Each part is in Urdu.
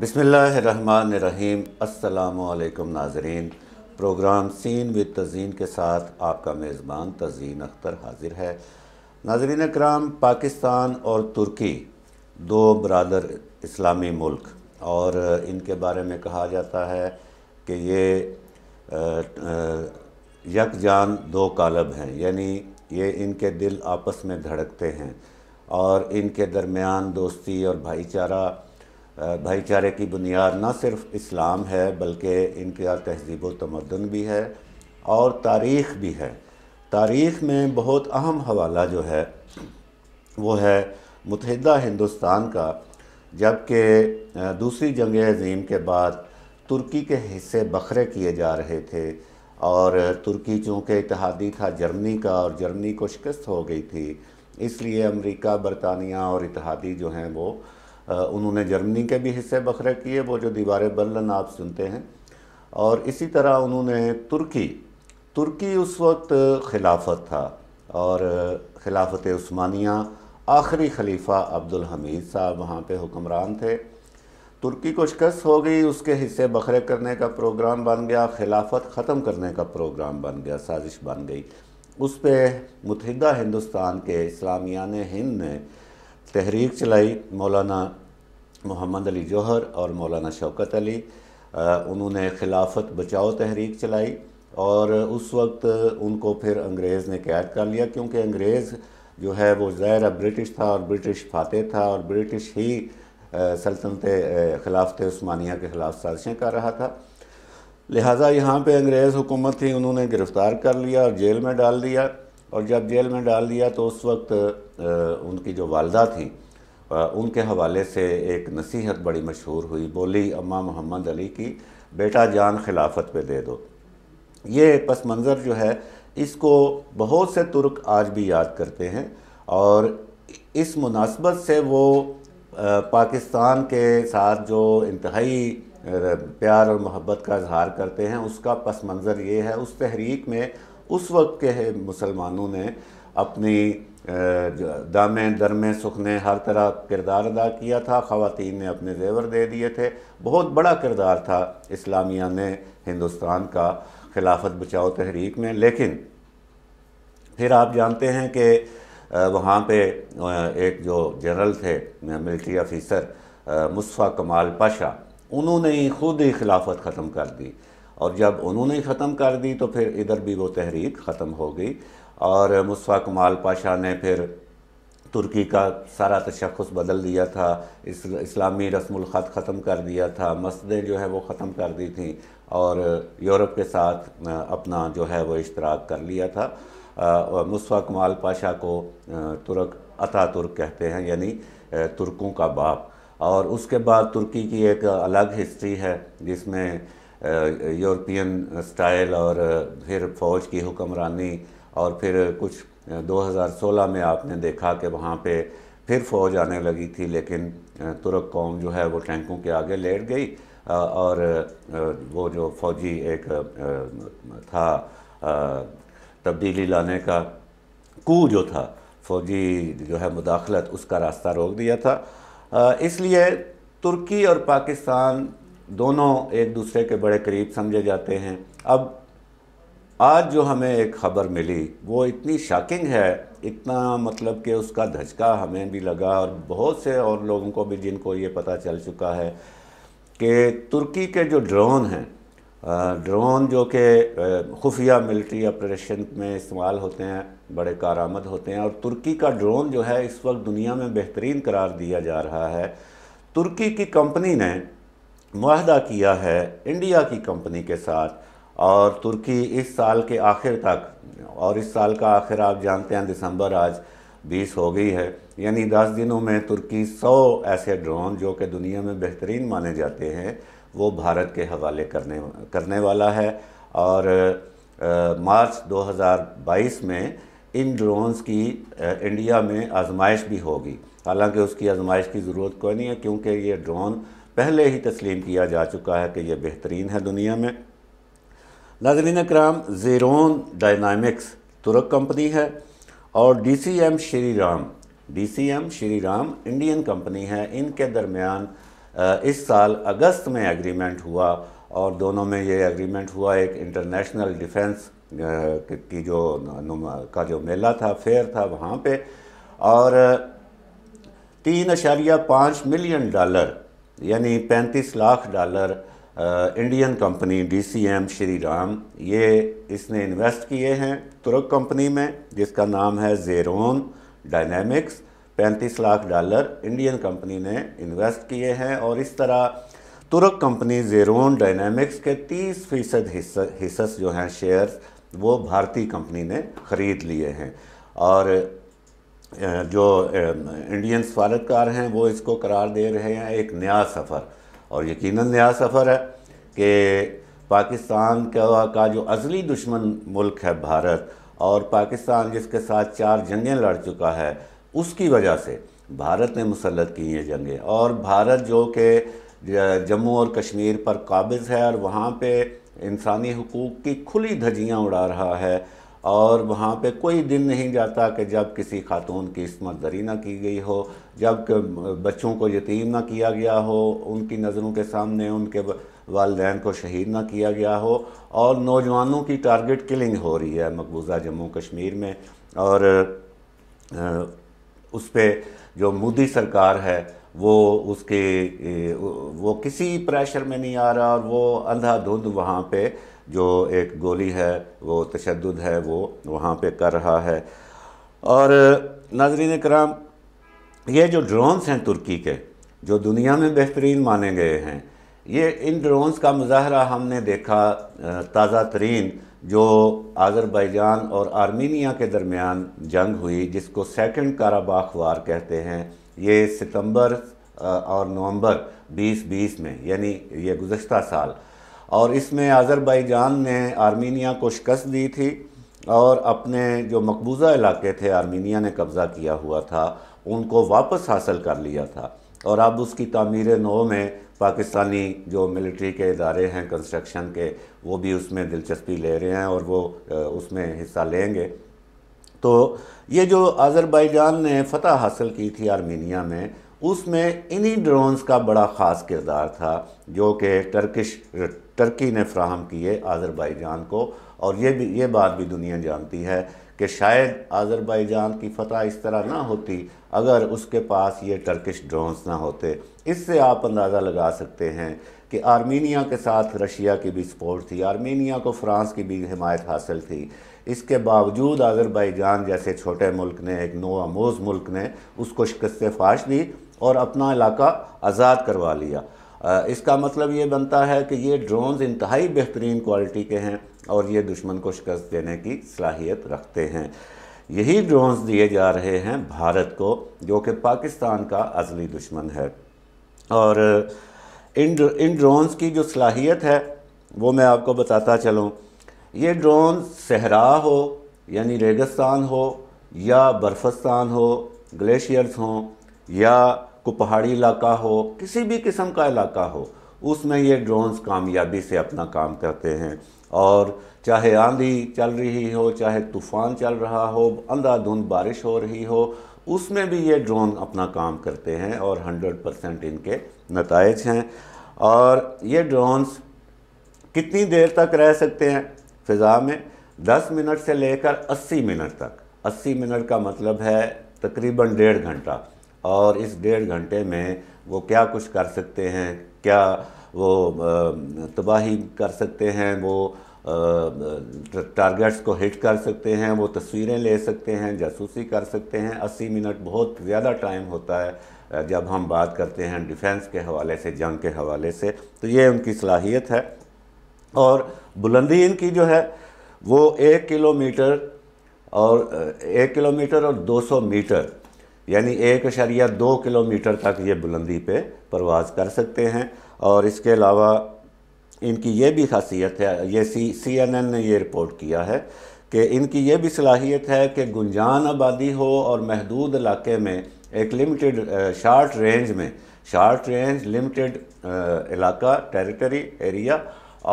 بسم اللہ الرحمن الرحیم۔ السلام علیکم ناظرین، پروگرام سین وِد تزئین کے ساتھ آپ کا میزبان تزئین اختر حاضر ہے۔ ناظرین اکرام، پاکستان اور ترکی دو برادر اسلامی ملک، اور ان کے بارے میں کہا جاتا ہے کہ یہ یک جان دو قالب ہیں، یعنی یہ ان کے دل آپس میں دھڑکتے ہیں اور ان کے درمیان دوستی اور بھائی چارے کی بنیاد نہ صرف اسلام ہے بلکہ ان کا تہذیب و تمدن بھی ہے اور تاریخ بھی ہے۔ تاریخ میں بہت اہم حوالہ جو ہے وہ ہے متحدہ ہندوستان کا، جبکہ دوسری جنگ عظیم کے بعد ترکی کے حصے بکھرے کیے جا رہے تھے، اور ترکی چونکہ اتحادی تھا جرمنی کا، اور جرمنی کو شکست ہو گئی تھی، اس لیے امریکہ، برطانیہ اور اتحادی جو ہیں وہ انہوں نے جرمنی کے بھی حصے بکھرے کیے، وہ جو دیوار برلن آپ سنتے ہیں، اور اسی طرح انہوں نے ترکی اس وقت خلافت تھا، اور خلافت عثمانیہ آخری خلیفہ عبدالحمید صاحب وہاں پہ حکمران تھے۔ ترکی کو شکست ہو گئی، اس کے حصے بکھرے کرنے کا پروگرام بن گیا، خلافت ختم کرنے کا پروگرام بن گیا، سازش بن گئی۔ اس پہ متحدہ ہندوستان کے اسلامیان ہند نے تحریک چلائی، مولانا محمد علی جوہر اور مولانا شوکت علی، انہوں نے خلافت بچاؤ تحریک چلائی، اور اس وقت ان کو پھر انگریز نے قید کر لیا، کیونکہ انگریز جو ہے وہ ظاہر برٹش تھا اور برٹش فاتح تھا، اور برٹش ہی سلطنت خلافت عثمانیہ کے خلاف سازشیں کر رہا تھا، لہٰذا یہاں پہ انگریز حکومت تھی، انہوں نے گرفتار کر لیا اور جیل میں ڈال دیا۔ اور جب جیل میں ڈال دیا تو اس وقت ان کی جو والدہ تھیں، ان کے حوالے سے ایک نصیحت بڑی مشہور ہوئی، بولی اماں محمد علی کی، بیٹا جان خلافت پہ دے دو۔ یہ پس منظر جو ہے اس کو بہت سے ترک آج بھی یاد کرتے ہیں، اور اس مناسبت سے وہ پاکستان کے ساتھ جو انتہائی پیار اور محبت کا اظہار کرتے ہیں، اس کا پس منظر یہ ہے۔ اس تحریک میں اس وقت کے مسلمانوں نے اپنی دامیں درمیں سکھنے ہر طرح کردار ادا کیا تھا، خواتین نے اپنے زیور دے دیے تھے، بہت بڑا کردار تھا اسلامیہ نے ہندوستان کا خلافت بچاؤ تحریک میں۔ لیکن پھر آپ جانتے ہیں کہ وہاں پہ ایک جو جنرل تھے ملٹری آفیسر مصطفیٰ کمال پاشا، انہوں نے ہی خود ہی خلافت ختم کر دی، اور جب انہوں نے ختم کر دی تو پھر ادھر بھی وہ تحریک ختم ہو گئی، اور مصطفیٰ کمال پاشا نے پھر ترکی کا سارا تشخص بدل دیا تھا، اسلامی رسم الخط ختم کر دیا تھا، مسجدیں جو ہے وہ ختم کر دی تھیں، اور یورپ کے ساتھ اپنا جو ہے وہ اشتراک کر لیا تھا۔ مصطفیٰ کمال پاشا کو ترک اتا ترک کہتے ہیں، یعنی ترکوں کا باپ۔ اور اس کے بعد ترکی کی ایک الگ ہسٹری ہے جس میں یورپین سٹائل اور پھر فوج کی حکمرانی، اور پھر کچھ 2016 میں آپ نے دیکھا کہ وہاں پہ پھر فوج آنے لگی تھی، لیکن ترک قوم جو ہے وہ ٹینکوں کے آگے لیٹ گئی، اور وہ جو فوجی ایک تھا تبدیلی لانے کا کو جو تھا، فوجی جو ہے مداخلت، اس کا راستہ روک دیا تھا۔ اس لیے ترکی اور پاکستان دونوں ایک دوسرے کے بڑے قریب سمجھے جاتے ہیں۔ اب آج جو ہمیں ایک خبر ملی وہ اتنی شاکنگ ہے، اتنا مطلب کہ اس کا دھچکا ہمیں بھی لگا اور بہت سے اور لوگوں کو بھی جن کو یہ پتہ چل چکا ہے کہ ترکی کے جو ڈرون ہیں، ڈرون جو کہ خفیہ ملٹری آپریشن میں استعمال ہوتے ہیں، بڑے کارآمد ہوتے ہیں، اور ترکی کا ڈرون جو ہے اس وقت دنیا میں بہترین قرار دیا جا رہا ہے۔ ترکی کی کمپنی نے معاہدہ کیا ہے انڈیا کی کمپنی کے ساتھ، اور ترکی اس سال کے آخر تک، اور اس سال کا آخر آپ جانتے ہیں دسمبر آج 20 ہو گئی ہے، یعنی 10 دنوں میں ترکی 100 ایسے ڈرون جو کہ دنیا میں بہترین مانے جاتے ہیں وہ بھارت کے حوالے کرنے والا ہے، اور مارچ 2022 میں ان ڈرونز کی انڈیا میں آزمائش بھی ہوگی۔ حالانکہ اس کی آزمائش کی ضرورت کوئی نہیں ہے، کیونکہ یہ ڈرون پہلے ہی تسلیم کیا جا چکا ہے کہ یہ بہترین ہے دنیا میں۔ ناظرین اکرام، زیرون ڈائنامکس ترک کمپنی ہے، اور D C M Shri Ram Indian company ہے۔ ان کے درمیان اس سال اگست میں ایگریمنٹ ہوا، اور دونوں میں یہ ایگریمنٹ ہوا ایک انٹرنیشنل ڈیفنس کی جو میلہ تھا، فیئر تھا وہاں پہ، اور 3.5 ملین ڈالر یعنی $35 lakh Indian company D C M Shriram, یہ اس نے انویسٹ کیے ہیں ترک کمپنی میں جس کا نام ہے زیرون ڈائنامکس۔ $35 لاکھ انڈین کمپنی نے انویسٹ کیے ہیں، اور اس طرح ترک کمپنی زیرون ڈائنامکس کے 30% حصص جو ہیں شیئرز وہ بھارتی کمپنی نے خرید لیے ہیں، اور جو انڈین سفارتکار ہیں وہ اس کو قرار دے رہے ہیں ایک نیا سفر، اور یقیناً نیا سفر ہے کہ پاکستان کا جو ازلی دشمن ملک ہے بھارت، اور پاکستان جس کے ساتھ 4 جنگیں لڑ چکا ہے، اس کی وجہ سے بھارت نے مسلط کی یہ جنگیں، اور بھارت جو کہ جموں اور کشمیر پر قابض ہے اور وہاں پہ انسانی حقوق کی کھلی دھجیاں اڑا رہا ہے، اور وہاں پہ کوئی دن نہیں جاتا کہ جب کسی خاتون کی عصمت دری نہ کی گئی ہو، جب بچوں کو یتیم نہ کیا گیا ہو، ان کی نظروں کے سامنے ان کے والدین کو شہید نہ کیا گیا ہو، اور نوجوانوں کی ٹارگٹ کلنگ ہو رہی ہے مقبوضہ جموں کشمیر میں، اور اس پہ جو مودی سرکار ہے وہ کسی پریشر میں نہیں آ رہا، اور وہ اندھا دھند وہاں پہ جو ایک گولی ہے، وہ تشدد ہے، وہ وہاں پہ کر رہا ہے۔ اور ناظرین کرام، یہ جو ڈرونز ہیں ترکی کے، جو دنیا میں بہترین مانے گئے ہیں، یہ ان ڈرونز کا مظاہرہ ہم نے دیکھا تازہ ترین جو آذربائیجان اور آرمینیا کے درمیان جنگ ہوئی، جس کو سیکنڈ قراباخ وار کہتے ہیں، یہ ستمبر اور نومبر 2020 میں، یعنی یہ گزشتہ سال، اور اس میں آذربائیجان نے آرمینیا کو شکست دی تھی، اور اپنے جو مقبوضہ علاقے تھے آرمینیا نے قبضہ کیا ہوا تھا ان کو واپس حاصل کر لیا تھا، اور اب اس کی تعمیر نو میں پاکستانی جو ملٹری کے ادارے ہیں کنسٹرکشن کے، وہ بھی اس میں دلچسپی لے رہے ہیں اور وہ اس میں حصہ لیں گے۔ تو یہ جو آذربائیجان نے فتح حاصل کی تھی آرمینیا میں، اس میں انہی ڈرونز کا بڑا خاص کردار تھا جو کہ ٹرکی نے فراہم کیے آذربائیجان کو، اور یہ بات بھی دنیا جانتی ہے کہ شاید آذربائیجان کی فتح اس طرح نہ ہوتی اگر اس کے پاس یہ ٹرکش ڈرونز نہ ہوتے۔ اس سے آپ اندازہ لگا سکتے ہیں کہ آرمینیا کے ساتھ رشیا کی بھی سپورٹ تھی، آرمینیا کو فرانس کی بھی حمایت حاصل تھی، اس کے باوجود آذربائیجان جیسے چھوٹے ملک نے، ایک نو آموز ملک نے اس کو شکست فاش دی اور اپنا علاقہ آزاد کروا لیا۔ اس کا مطلب یہ بنتا ہے کہ یہ ڈرونز انتہائی بہترین کوالٹی کے ہیں اور یہ دشمن کو شکست دینے کی صلاحیت رکھتے ہیں۔ یہی ڈرونز دیے جا رہے ہیں بھارت کو جو کہ پاکستان کا ازلی دشمن ہے، اور ان ڈرونز کی جو صلاحیت ہے وہ میں آپ کو بتاتا چلوں۔ یہ ڈرون صحرا ہو یعنی ریگستان ہو یا برفستان ہو، گلیشیئرز ہوں یا کوئی پہاڑی علاقہ ہو، کسی بھی قسم کا علاقہ ہو، اس میں یہ ڈرونز کامیابی سے اپنا کام کرتے ہیں، اور چاہے آندھی چل رہی ہو، چاہے طوفان چل رہا ہو، اندھا دھند بارش ہو رہی ہو، اس میں بھی یہ ڈرون اپنا کام کرتے ہیں اور 100% ان کے نتائج ہیں۔ اور یہ ڈرونز کتنی دیر تک رہ سکتے ہیں فضا میں؟ 10 منٹ سے لے کر 80 منٹ تک۔ 80 منٹ کا مطلب ہے تقریباً 1.5 گھنٹہ، اور اس 1.5 گھنٹے میں وہ کیا کچھ کر سکتے ہیں، کیا وہ تباہی کر سکتے ہیں، وہ ٹارگٹس کو ہٹ کر سکتے ہیں، وہ تصویریں لے سکتے ہیں، جاسوسی کر سکتے ہیں۔ 80 منٹ بہت زیادہ ٹائم ہوتا ہے جب ہم بات کرتے ہیں ڈیفنس کے حوالے سے، جنگ کے حوالے سے، تو یہ ان کی صلاحیت ہے۔ اور بلندی ان کی جو ہے وہ 1 کلومیٹر اور 200 میٹر یعنی 1.2 کلومیٹر تک یہ بلندی پہ پرواز کر سکتے ہیں۔ اور اس کے علاوہ ان کی یہ بھی خاصیت ہے، یہ CNN نے یہ رپورٹ کیا ہے کہ ان کی یہ بھی صلاحیت ہے کہ گنجان آبادی ہو اور محدود علاقے میں ایک لمیٹڈ شارٹ رینج لمیٹڈ علاقہ ٹیریٹری ایریا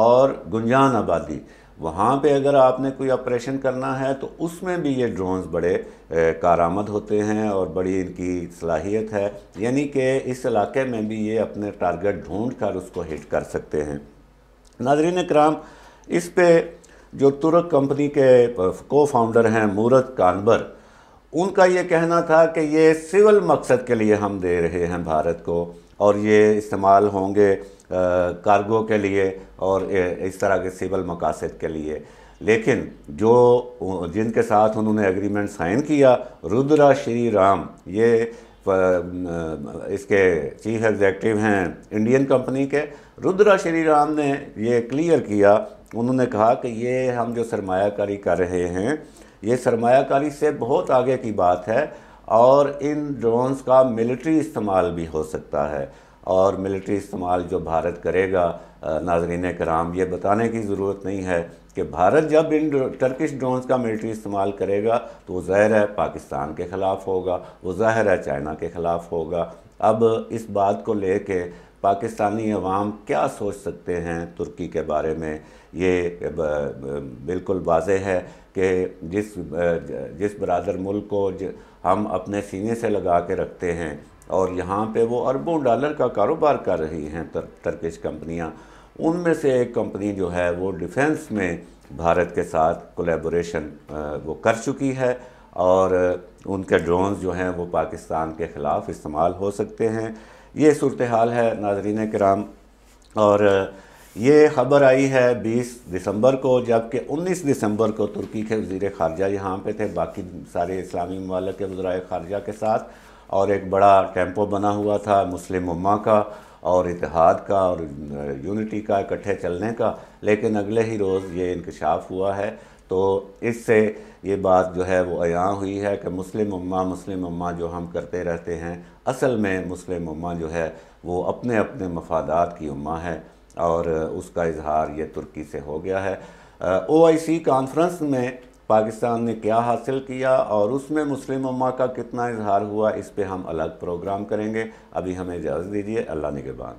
اور گنجان آبادی، وہاں پہ اگر آپ نے کوئی آپریشن کرنا ہے تو اس میں بھی یہ ڈرونز بڑے کارآمد ہوتے ہیں اور بڑی ان کی صلاحیت ہے، یعنی کہ اس علاقے میں بھی یہ اپنے ٹارگٹ ڈھونڈ کر اس کو ہٹ کر سکتے ہیں۔ ناظرین اکرام، اس پہ جو ترک کمپنی کے کو فاؤنڈر ہیں مورد کانبر، ان کا یہ کہنا تھا کہ یہ سول مقصد کے لیے ہم دے رہے ہیں بھارت کو، اور یہ استعمال ہوں گے کارگو کے لیے اور اس طرح کے سول مقاصد کے لیے۔ لیکن جن کے ساتھ انہوں نے ایگریمنٹ سائن کیا، رودرا شری رام، یہ اس کے چیف ایگزیکٹو ہیں انڈین کمپنی کے، رودرا شری رام نے یہ کلیئر کیا، انہوں نے کہا کہ یہ ہم جو سرمایہ کاری کر رہے ہیں یہ سرمایہ کاری سے بہت آگے کی بات ہے، اور ان ڈرونز کا ملٹری استعمال بھی ہو سکتا ہے، اور ملٹری استعمال جو بھارت کرے گا، ناظرین کرام یہ بتانے کی ضرورت نہیں ہے کہ بھارت جب ان ٹرکش ڈرونز کا ملٹری استعمال کرے گا تو وہ ظاہر ہے پاکستان کے خلاف ہوگا، وہ ظاہر ہے چائنا کے خلاف ہوگا۔ اب اس بات کو لے کے پاکستانی عوام کیا سوچ سکتے ہیں ترکی کے بارے میں، یہ بالکل واضح ہے کہ جس برادر ملک کو ہم اپنے سینے سے لگا کے رکھتے ہیں، اور یہاں پہ وہ اربوں ڈالر کا کاروبار کر رہی ہیں ٹرکش کمپنیاں، ان میں سے ایک کمپنی جو ہے وہ ڈیفنس میں بھارت کے ساتھ کولیبوریشن وہ کر چکی ہے، اور ان کے ڈرونز جو ہیں وہ پاکستان کے خلاف استعمال ہو سکتے ہیں۔ یہ صورتحال ہے ناظرین کرام، اور یہ خبر آئی ہے 20 دسمبر کو، جبکہ 19 دسمبر کو ترکی کے وزیر خارجہ یہاں پہ تھے باقی سارے اسلامی ممالک کے وزرائے خارجہ کے ساتھ، اور ایک بڑا ٹیمپو بنا ہوا تھا مسلم امہ کا اور اتحاد کا اور یونٹی کا، اکٹھے چلنے کا، لیکن اگلے ہی روز یہ انکشاف ہوا ہے۔ تو اس سے یہ بات جو ہے وہ عیاں ہوئی ہے کہ مسلم امہ جو ہم کرتے رہتے ہیں، اصل میں مسلم امہ جو ہے وہ اپنے اپنے مفادات کی امہ ہے، اور اس کا اظہار یہ ترکی سے ہو گیا ہے۔ OIC کانفرنس میں پاکستان نے کیا حاصل کیا اور اس میں مسلم امہ کا کتنا اظہار ہوا، اس پہ ہم الگ پروگرام کریں گے۔ ابھی ہمیں اجازت دیجیے، اللہ نگہبان۔